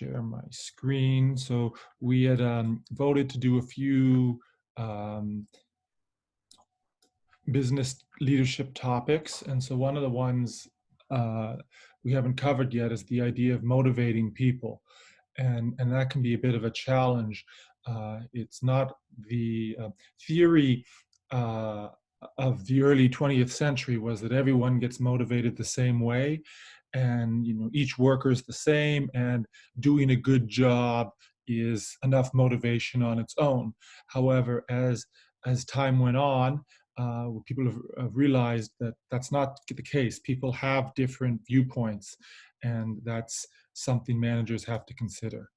share my screen. So we had voted to do a few business leadership topics. And so one of the ones we haven't covered yet is the idea of motivating people. And that can be a bit of a challenge. It's not the theory of the early 20th century was that everyone gets motivated the same way, and each worker is the same, and doing a good job is enough motivation on its own. However, as time went on, people have realized that that's not the case. People have different viewpoints, and that's something managers have to consider.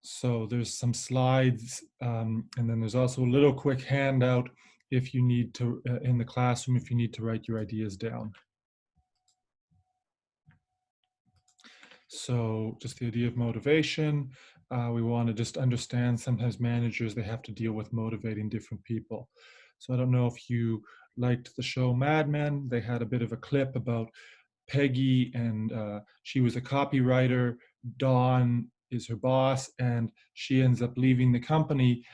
So there's some slides, and then there's also a little quick handout if you need to, in the classroom, if you need to write your ideas down. So just the idea of motivation, we want to just understand sometimes managers, they have to deal with motivating different people. So I don't know if you liked the show Mad Men. They had a bit of a clip about Peggy, and she was a copywriter. Dawn is her boss, and she ends up leaving the company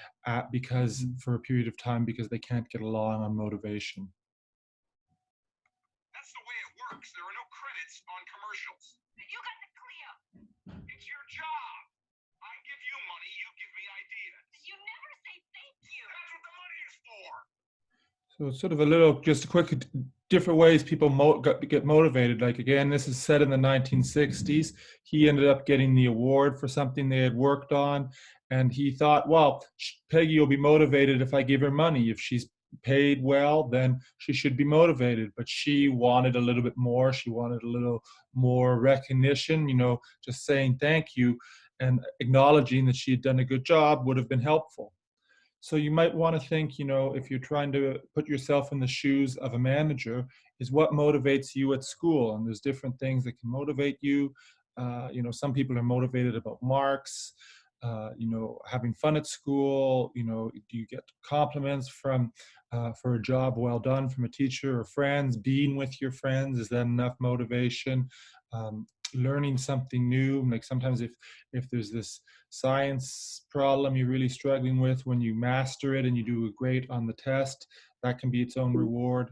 because for a period of time because they can't get along on motivation. That's the way it works. There are no credits on commercials. You got the clear. It's your job. I give you money, you give me ideas. You never say thank you. That's what the money is for. So it's sort of a little, just a quick, different ways people get motivated. Like again, this is set in the 1960s. He ended up getting the award for something they had worked on. And he thought, well, Peggy will be motivated if I give her money. If she's paid well, then she should be motivated. But she wanted a little bit more. She wanted a little more recognition, just saying thank you and acknowledging that she had done a good job would have been helpful. So you might want to think, if you're trying to put yourself in the shoes of a manager, is what motivates you at school? And there's different things that can motivate you. Some people are motivated about marks, having fun at school. Do you get compliments for a job well done from a teacher or friends? Being with your friends, is that enough motivation? Learning something new, like sometimes if there's this science problem you're really struggling with, when you master it and you do great on the test, that can be its own reward.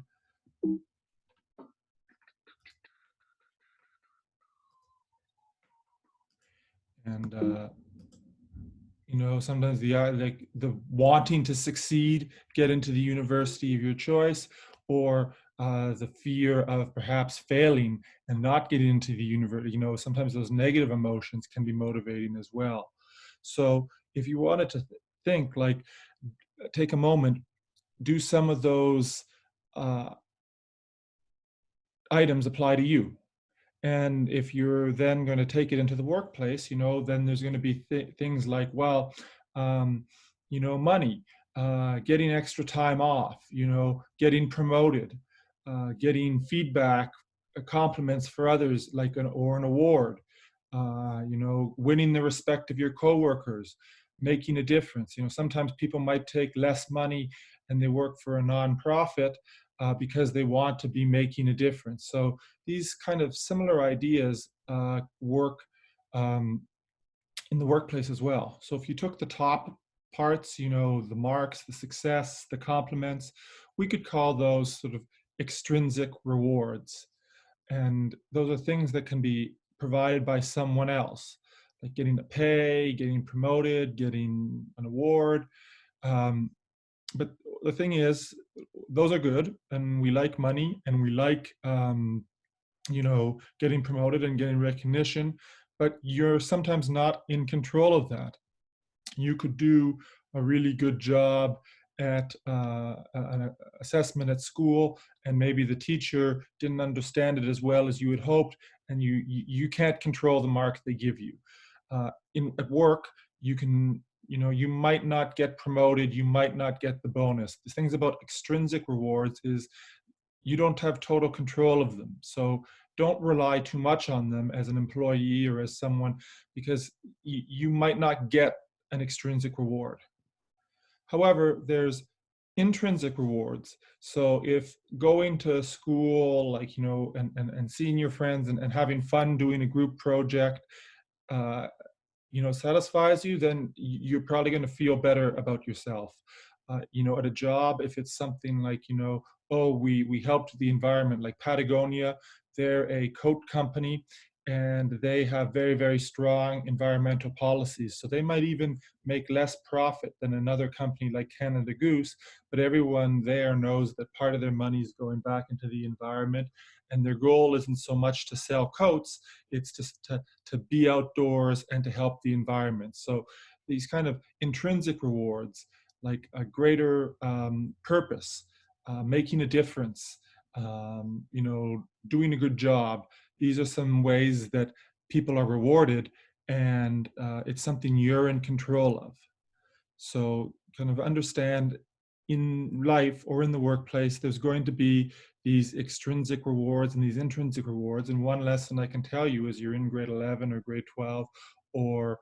And sometimes the wanting to succeed, get into the university of your choice, or the fear of perhaps failing and not getting into the university. Sometimes those negative emotions can be motivating as well. So if you wanted to think, like, take a moment, do some of those items apply to you? And if you're then going to take it into the workplace, then there's going to be things like, well, money, getting extra time off, getting promoted, getting feedback, compliments for others, like an award, winning the respect of your coworkers, making a difference. Sometimes people might take less money and they work for a nonprofit because they want to be making a difference. So these kind of similar ideas work in the workplace as well. So if you took the top parts, the marks, the success, the compliments, we could call those sort of extrinsic rewards. And those are things that can be provided by someone else, like getting a pay, getting promoted, getting an award. But the thing is, those are good, and we like money, and we like getting promoted and getting recognition, but you're sometimes not in control of that. You could do a really good job at an assessment at school, and maybe the teacher didn't understand it as well as you had hoped, and you can't control the mark they give you. At work, you can, you might not get promoted, you might not get the bonus. The things about extrinsic rewards is you don't have total control of them. So don't rely too much on them as an employee or as someone, because you might not get an extrinsic reward. However, there's intrinsic rewards. So if going to school, like, and seeing your friends and having fun doing a group project, uh, satisfies you, then you're probably going to feel better about yourself. At a job, if it's something like, oh, we helped the environment, like Patagonia, they're a coat company and they have very, very strong environmental policies. So they might even make less profit than another company like Canada Goose, but everyone there knows that part of their money is going back into the environment. And their goal isn't so much to sell coats, it's just to be outdoors and to help the environment. So these kind of intrinsic rewards, like a greater purpose, making a difference, doing a good job. These are some ways that people are rewarded, and it's something you're in control of. So kind of understand, in life or in the workplace, there's going to be these extrinsic rewards and these intrinsic rewards. And one lesson I can tell you is, you're in grade 11 or grade 12 or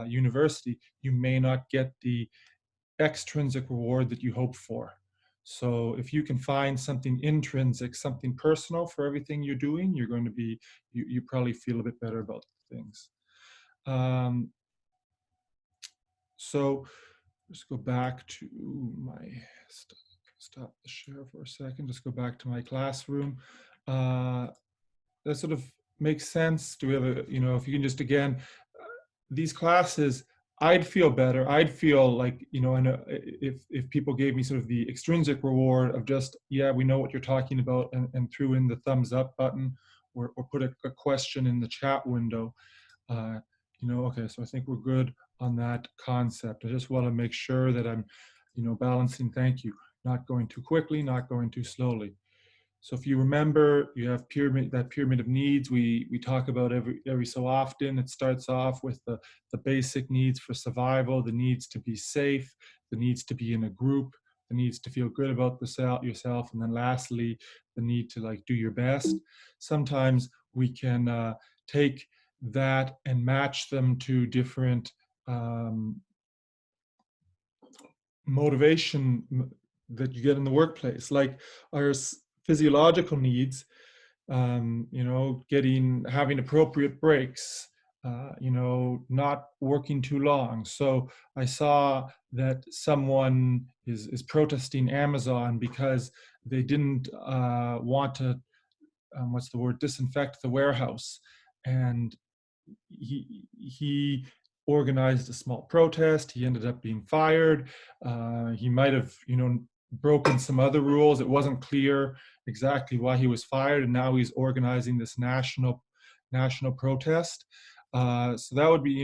university, you may not get the extrinsic reward that you hope for. So if you can find something intrinsic, something personal for everything you're doing, you're going to be, you probably feel a bit better about things. Um, so just go back to my, stop the share for a second, just go back to my classroom. That sort of makes sense. Do we have a, if you can just, again, these classes, I'd feel better. I'd feel like, I know if people gave me sort of the extrinsic reward of just, yeah, we know what you're talking about, and threw in the thumbs up button, or put a question in the chat window. Okay, so I think we're good on that concept. I just want to make sure that I'm, balancing, thank you, not going too quickly, not going too slowly. So if you remember, you have that pyramid of needs we talk about every so often. It starts off with the basic needs for survival, the needs to be safe, the needs to be in a group, the needs to feel good about yourself, and then lastly, the need to like do your best. Sometimes we can take that and match them to different motivation that you get in the workplace, like our physiological needs, having appropriate breaks, not working too long. So I saw that someone is protesting Amazon because they didn't want to, what's the word, disinfect the warehouse. And he organized a small protest. He ended up being fired. He might have, broken some other rules. It wasn't clear exactly why he was fired, and now he's organizing this national protest. So that would be,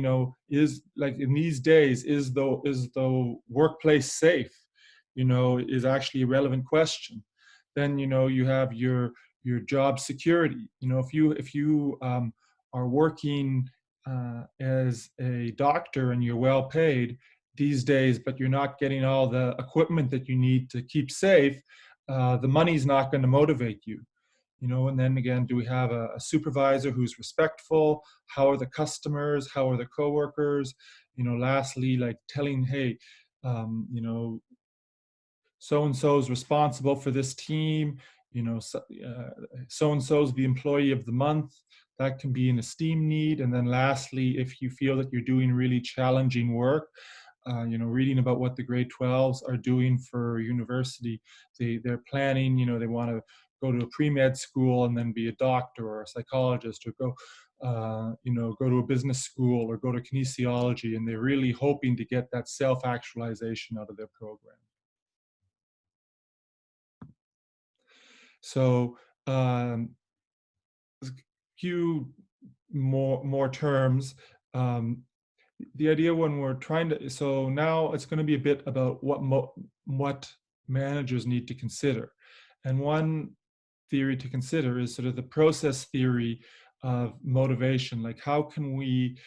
is like, in these days, is the workplace safe? Is actually a relevant question. Then you have your job security. If you are working as a doctor and you're well paid these days, but you're not getting all the equipment that you need to keep safe, the money's not going to motivate you. And then again, do we have a supervisor who's respectful? How are the customers? How are the coworkers? Lastly, like telling, hey, so and so is responsible for this team. So and so is the employee of the month. That can be an esteem need. And then lastly, if you feel that you're doing really challenging work, reading about what the grade 12s are doing for university. They're planning, they want to go to a pre-med school and then be a doctor or a psychologist, or go to a business school or go to kinesiology. And they're really hoping to get that self-actualization out of their program. So a few more terms. The idea when we're trying to, so now it's going to be a bit about what managers need to consider. And one theory to consider is sort of the process theory of motivation. Like, how can we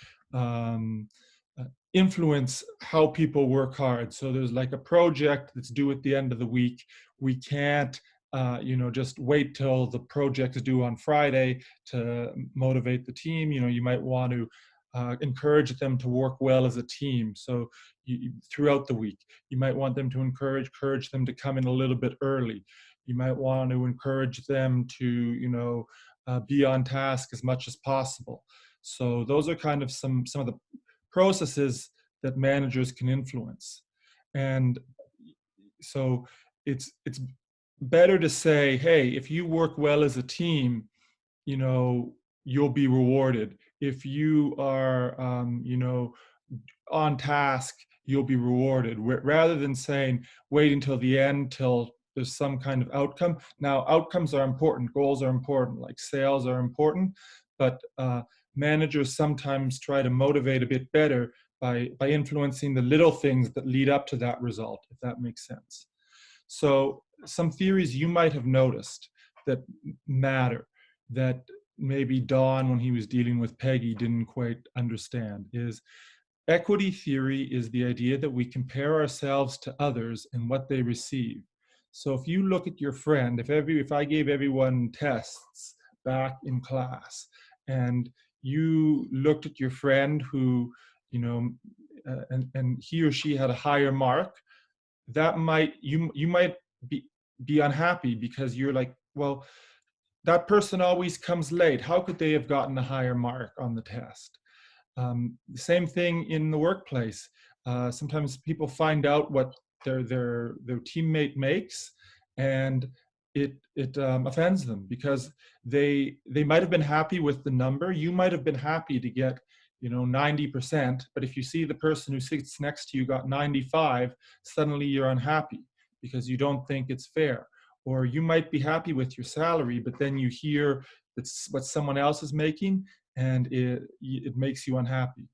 influence how people work hard? So there's like a project that's due at the end of the week. We can't just wait till the project is due on Friday to motivate the team. You might want to encourage them to work well as a team. So throughout the week, you might want them to encourage them to come in a little bit early. You might want to encourage them to, be on task as much as possible. So those are kind of some of the processes that managers can influence. And so it's better to say, hey, if you work well as a team, you know, you'll be rewarded. If you are, on task, you'll be rewarded. Rather than saying, wait until the end, till there's some kind of outcome. Now, outcomes are important, goals are important, like sales are important, but managers sometimes try to motivate a bit better by influencing the little things that lead up to that result, if that makes sense. So some theories you might have noticed that matter, that maybe Don, when he was dealing with Peggy, didn't quite understand, is equity theory is the idea that we compare ourselves to others and what they receive. So if you look at your friend, if I gave everyone tests back in class, and you looked at your friend who, you know, and he or she had a higher mark, that might you might be unhappy because you're like, well, that person always comes late. How could they have gotten a higher mark on the test? The same thing in the workplace. Sometimes people find out what their teammate makes, and it offends them because they might have been happy with the number. You might have been happy to get 90%, but if you see the person who sits next to you got 95, suddenly you're unhappy because you don't think it's fair. Or you might be happy with your salary, but then you hear that's what someone else is making, and it makes you unhappy.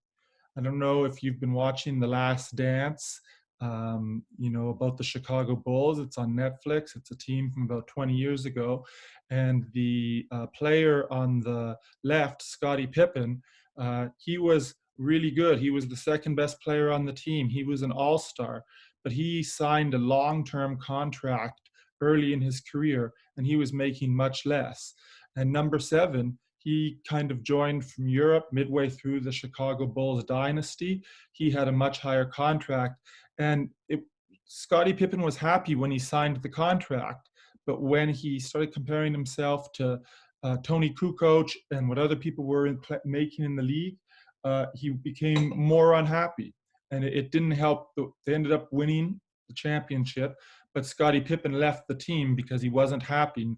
I don't know if you've been watching The Last Dance, about the Chicago Bulls. It's on Netflix. It's a team from about 20 years ago. And the player on the left, Scottie Pippen, he was really good. He was the second best player on the team. He was an all-star, but he signed a long-term contract early in his career, and he was making much less. And number 7, he kind of joined from Europe midway through the Chicago Bulls dynasty. He had a much higher contract. And Scottie Pippen was happy when he signed the contract. But when he started comparing himself to Tony Kukoc and what other people were making in the league, he became more unhappy. And it didn't help. They ended up winning the championship, but Scottie Pippen left the team because he wasn't happy.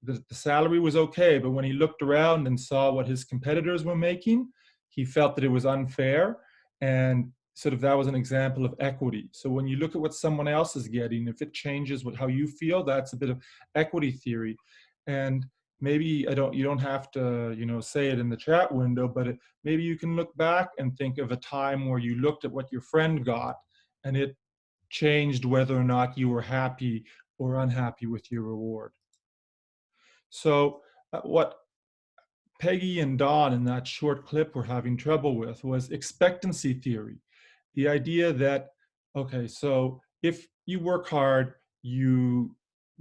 The salary was okay, but when he looked around and saw what his competitors were making, he felt that it was unfair. And sort of that was an example of equity. So when you look at what someone else is getting, if it changes how you feel, that's a bit of equity theory. And maybe you don't have to, say it in the chat window, but maybe you can look back and think of a time where you looked at what your friend got and it changed whether or not you were happy or unhappy with your reward. So what Peggy and Don in that short clip were having trouble with was expectancy theory. The idea that, okay, so if you work hard, you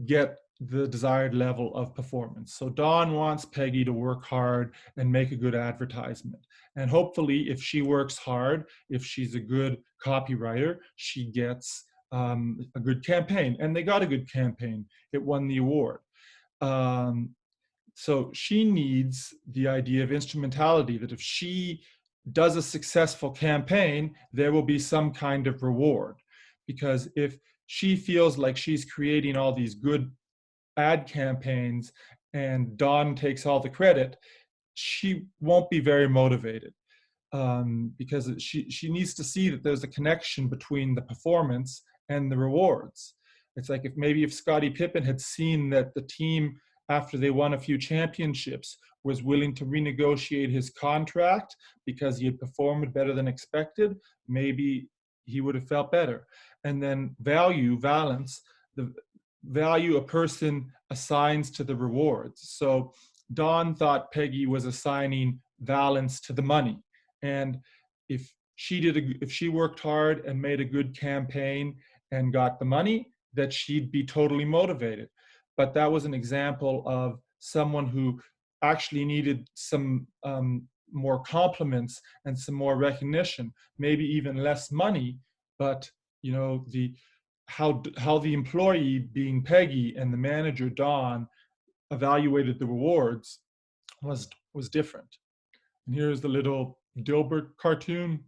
get the desired level of performance. So Don wants Peggy to work hard and make a good advertisement. And hopefully, if she works hard, if she's a good copywriter, she gets a good campaign. And they got a good campaign. It won the award. So she needs the idea of instrumentality, that if she does a successful campaign, there will be some kind of reward. Because if she feels like she's creating all these good ad campaigns and Don takes all the credit, she won't be very motivated. Because she needs to see that there's a connection between the performance and the rewards. It's like if Scottie Pippen had seen that the team, after they won a few championships, was willing to renegotiate his contract because he had performed better than expected, maybe he would have felt better. And then valence, the value a person assigns to the rewards. So Don thought Peggy was assigning valence to the money. And if she worked hard and made a good campaign and got the money, that she'd be totally motivated. But that was an example of someone who actually needed some more compliments and some more recognition, maybe even less money, but how the employee, being Peggy, and the manager Don, evaluated the rewards was different. And here's the little Dilbert cartoon.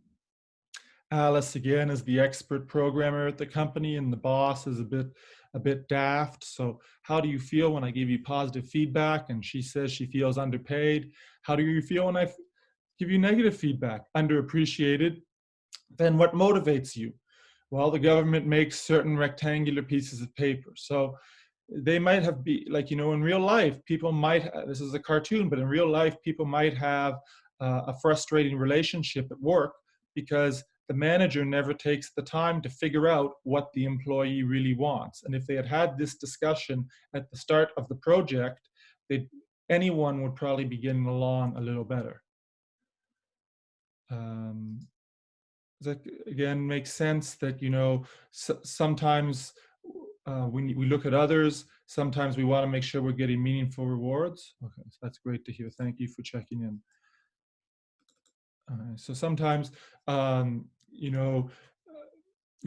Alice again is the expert programmer at the company, and the boss is a bit daft. So how do you feel when I give you positive feedback and she says she feels underpaid? How do you feel when I give you negative feedback? Underappreciated. Then what motivates you? Well, the government makes certain rectangular pieces of paper. So they might have be like, in real life, people might, this is a cartoon, but in real life, people might have a frustrating relationship at work because the manager never takes the time to figure out what the employee really wants. And if they had had this discussion at the start of the project, they anyone would probably be getting along a little better. That again makes sense that sometimes when we look at others, sometimes we want to make sure we're getting meaningful rewards. Okay, so that's great to hear. Thank you for checking in. So sometimes you know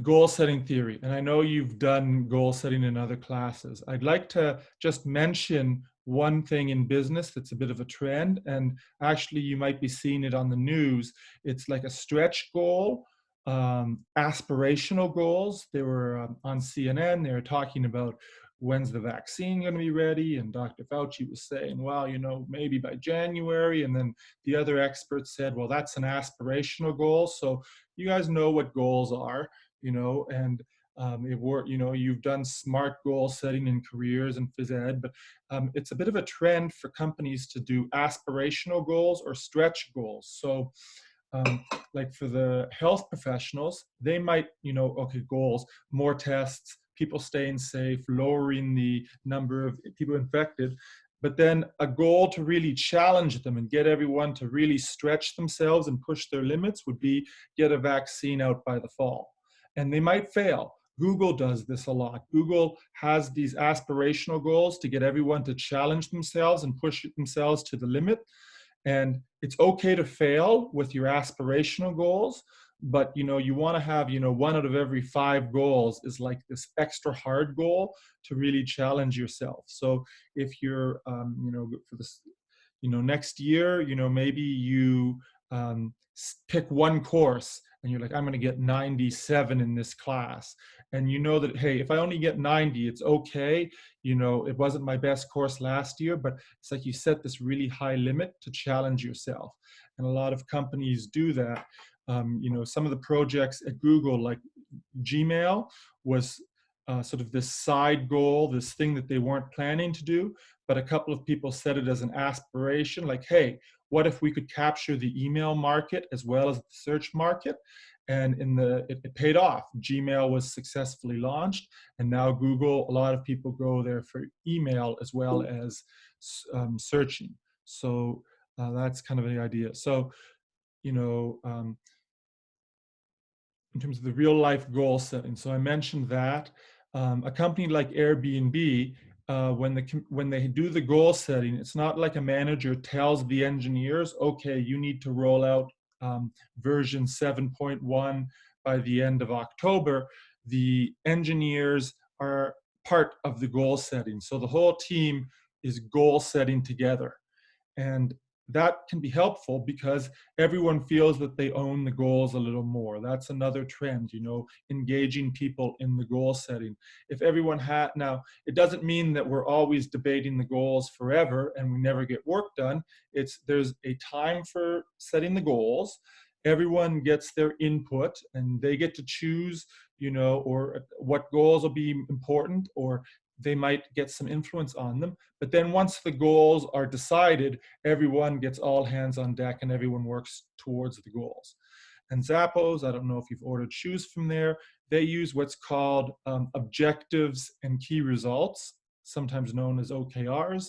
goal setting theory, and I know you've done goal setting in other classes. I'd like to just mention one thing in business that's a bit of a trend, and actually you might be seeing it on the news. It's like a stretch goal, aspirational goals. They were on CNN. They were talking about when's the vaccine going to be ready, and Dr. Fauci was saying, well, maybe by January. And then the other experts said, well, that's an aspirational goal. So you guys know what goals are, and you've done SMART goal setting in careers and phys ed, but it's a bit of a trend for companies to do aspirational goals or stretch goals. So like for the health professionals, they might, okay, goals, more tests, people staying safe, lowering the number of people infected, but then a goal to really challenge them and get everyone to really stretch themselves and push their limits would be get a vaccine out by the fall. And they might fail. Google does this a lot. Google has these aspirational goals to get everyone to challenge themselves and push themselves to the limit. And it's okay to fail with your aspirational goals, but you want to have, one out of every 5 goals is like this extra hard goal to really challenge yourself. So if you're, for this, next year, maybe you pick one course and you're like, I'm going to get 97 in this class. And you know that, hey, if I only get 90, it's okay. It wasn't my best course last year, but it's like you set this really high limit to challenge yourself. And a lot of companies do that. Some of the projects at Google, like Gmail, was sort of this side goal, this thing that they weren't planning to do, but a couple of people set it as an aspiration, like, hey, what if we could capture the email market as well as the search market? And it paid off. Gmail was successfully launched, and now Google, a lot of people go there for email as well as searching. So that's kind of the idea. So, in terms of the real life goal setting. So I mentioned that a company like Airbnb, when they do the goal setting, it's not like a manager tells the engineers, okay, you need to roll out version 7.1 by the end of October. The engineers are part of the goal setting. So the whole team is goal setting together. And that can be helpful because everyone feels that they own the goals a little more. That's another trend, engaging people in the goal setting. If everyone had, now, it doesn't mean that we're always debating the goals forever and we never get work done. There's a time for setting the goals. Everyone gets their input and they get to choose, or what goals will be important, or they might get some influence on them. But then once the goals are decided, everyone gets all hands on deck and everyone works towards the goals. And Zappos, I don't know if you've ordered shoes from there, they use what's called objectives and key results, sometimes known as OKRs.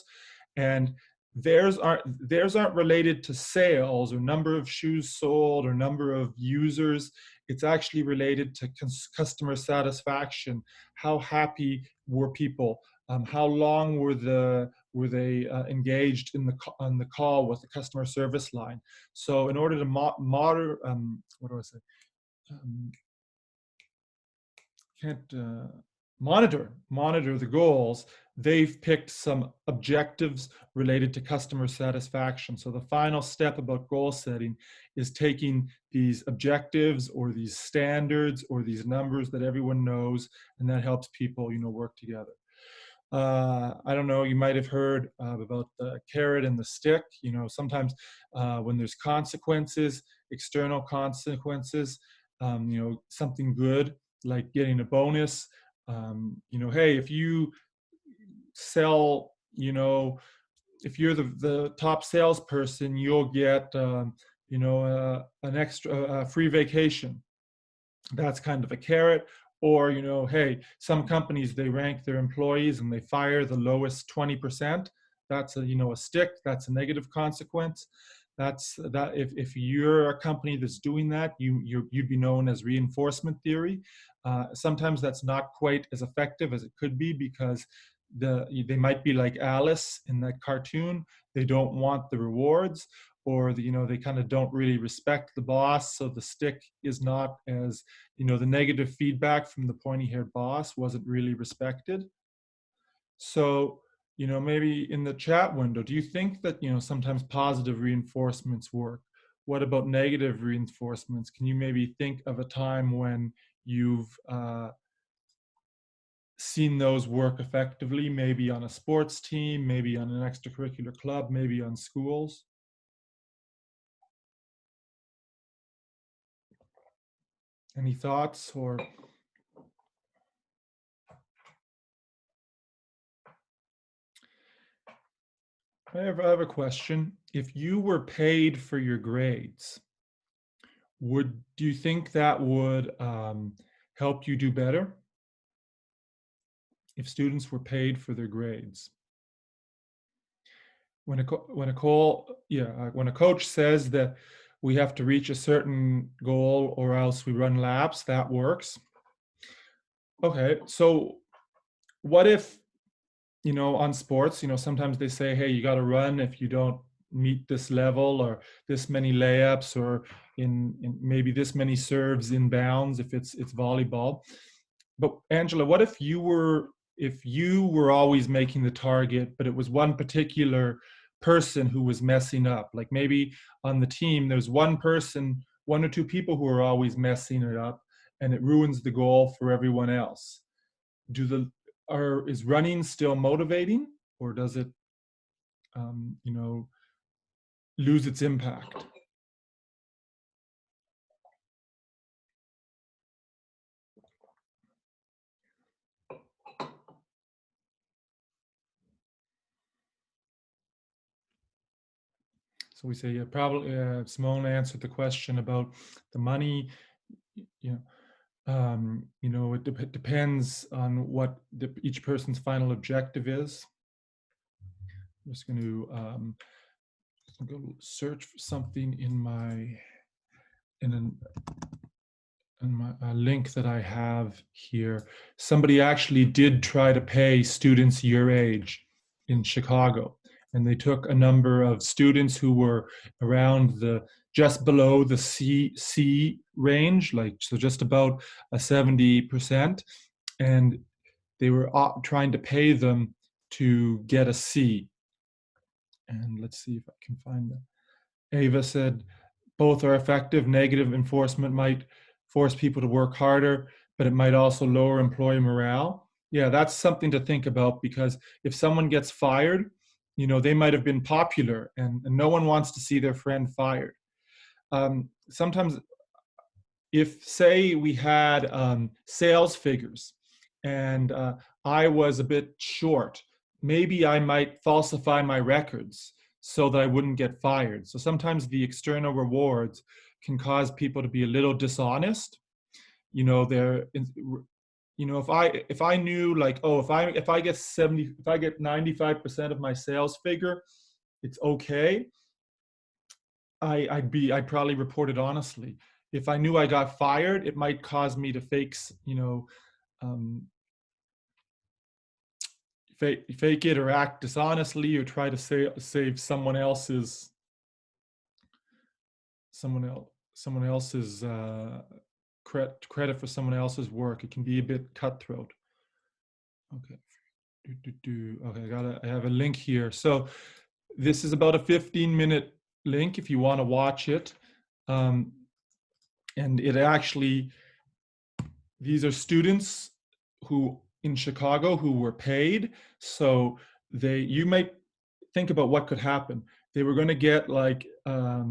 And theirs aren't related to sales or number of shoes sold or number of users. It's actually related to customer satisfaction. How happy were people? How long were they engaged on the call with the customer service line? So in order to monitor the goals, they've picked some objectives related to customer satisfaction. So the final step about goal setting is taking these objectives or these standards or these numbers that everyone knows, and that helps people, work together. I don't know, you might have heard about the carrot and the stick. Sometimes when there's consequences, external consequences, something good like getting a bonus. Hey, if you sell, if you're the top salesperson, you'll get, an extra free vacation. That's kind of a carrot. Or, hey, some companies, they rank their employees and they fire the lowest 20%. That's a stick. That's a negative consequence. If you're a company that's doing that, you'd be known as reinforcement theory. Sometimes that's not quite as effective as it could be, because they might be like Alice in that cartoon. They don't want the rewards, or they kind of don't really respect the boss. So the stick is not as, the negative feedback from the pointy-haired boss wasn't really respected. So, maybe in the chat window, do you think that, sometimes positive reinforcements work? What about negative reinforcements? Can you maybe think of a time when you've seen those work effectively, maybe on a sports team, maybe on an extracurricular club, maybe on schools? Any thoughts? Or I have a question. If you were paid for your grades, do you think that would help you do better? If students were paid for their grades, when a coach says that we have to reach a certain goal or else we run laps, that works. Okay, so what if, on sports, sometimes they say, hey, you got to run if you don't meet this level, or this many layups, or in maybe this many serves in bounds if it's volleyball. But Angela, what if you were always making the target, but it was one particular person who was messing up? Like maybe on the team, there's one person, one or two people who are always messing it up, and it ruins the goal for everyone else. Is running still motivating, or does it, lose its impact? So we say, yeah, probably Simone answered the question about the money. It depends on what each person's final objective is. I'm just going to go search for something in a link that I have here. Somebody actually did try to pay students your age in Chicago, and they took a number of students who were around just below the C range, so just about a 70%, and they were trying to pay them to get a C. And let's see if I can find that. Ava said, both are effective. Negative enforcement might force people to work harder, but it might also lower employee morale. Yeah, that's something to think about, because if someone gets fired, they might have been popular, and no one wants to see their friend fired. Sometimes, if, say, we had sales figures and I was a bit short, maybe I might falsify my records so that I wouldn't get fired. So sometimes the external rewards can cause people to be a little dishonest. If I knew, like, oh, if I get 95% of my sales figure, it's okay. I'd probably report it honestly. If I knew I got fired, it might cause me to um, fake it or act dishonestly, or try to save someone else's credit for someone else's work. It can be a bit cutthroat. Okay. Okay, I have a link here. So this is about a 15-minute link if you want to watch it. And it actually, these are students who in Chicago who were paid. So you might think about what could happen. They were going to get like a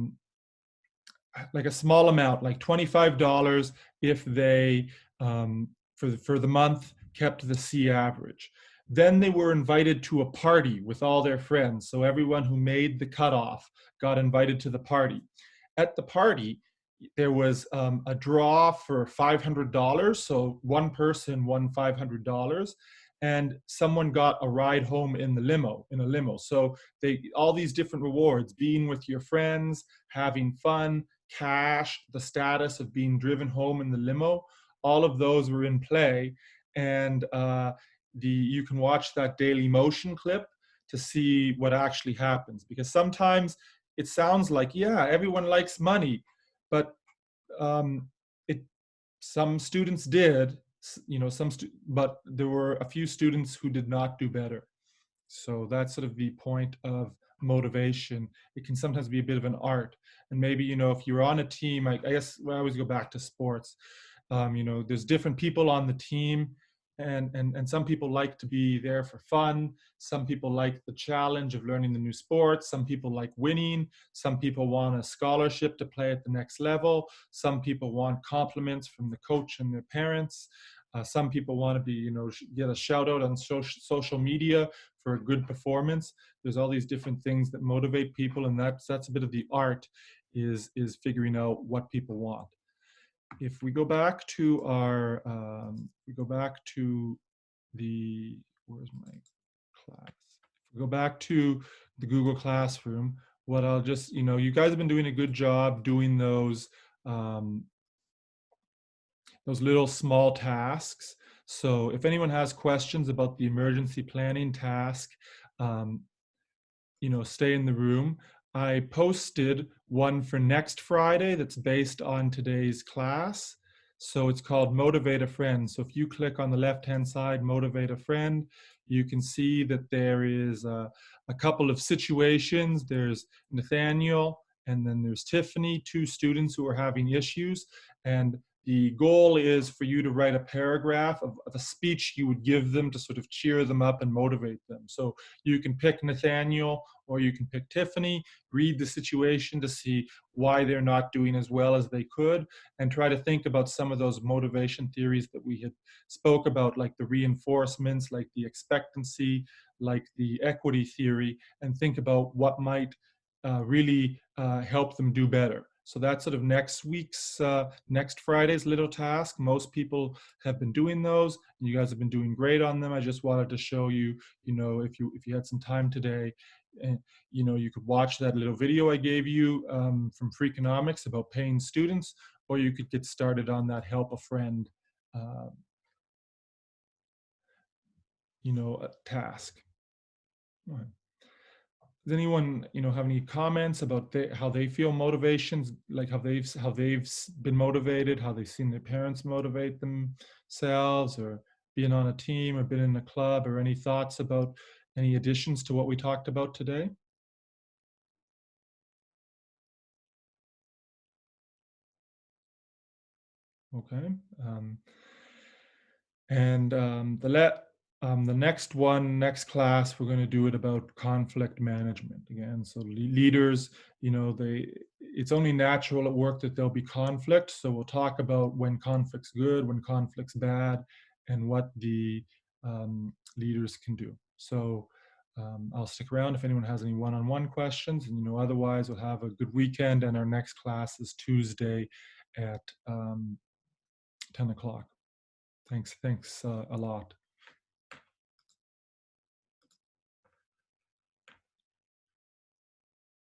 small amount, like $25 if they for the month kept the C average. Then they were invited to a party with all their friends. So everyone who made the cutoff got invited to the party. At the party, there was a draw for $500. So one person won $500, and someone got a ride home in a limo. So all these different rewards: being with your friends, having fun, cash, the status of being driven home in the limo, all of those were in play. And you can watch that Daily Motion clip to see what actually happens. Because sometimes it sounds like, yeah, everyone likes money, but um, it some students did, but there were a few students who did not do better. So that's sort of the point of motivation. It can sometimes be a bit of an art. And maybe, if you're on a team, I guess I always go back to sports. There's different people on the team, and some people like to be there for fun. Some people like the challenge of learning the new sport. Some people like winning. Some people want a scholarship to play at the next level. Some people want compliments from the coach and their parents. Some people want to be, get a shout out on social media for a good performance. There's all these different things that motivate people, and that's a bit of the art, is figuring out what people want. If we go back to where's my class? If we go back to the Google Classroom, what I'll just, you guys have been doing a good job doing those little small tasks. So if anyone has questions about the emergency planning task, um, stay in the room. I posted one for next Friday that's based on today's class. So it's called Motivate a Friend. So if you click on the left-hand side, Motivate a Friend, you can see that there is a couple of situations. There's Nathaniel, and then there's Tiffany, two students who are having issues. And the goal is for you to write a paragraph of a speech you would give them to sort of cheer them up and motivate them. So you can pick Nathaniel or you can pick Tiffany, read the situation to see why they're not doing as well as they could, and try to think about some of those motivation theories that we had spoke about, like the reinforcements, like the expectancy, like the equity theory, and think about what might really help them do better. So that's sort of next Friday's little task. Most people have been doing those, and you guys have been doing great on them. I just wanted to show you, if you had some time today, and you could watch that little video I gave you from Freakonomics about paying students, or you could get started on that help a friend, uh, task. All right. Does anyone have any comments about how they feel motivations, like how they've been motivated, how they've seen their parents motivate themselves, or being on a team or been in a club, or any thoughts about any additions to what we talked about today? Okay. And the next class, we're going to do it about conflict management again. So leaders, it's only natural at work that there'll be conflict. So we'll talk about when conflict's good, when conflict's bad, and what the leaders can do. So I'll stick around if anyone has any one-on-one questions, and otherwise we'll have a good weekend. And our next class is Tuesday at 10 o'clock. Thanks a lot.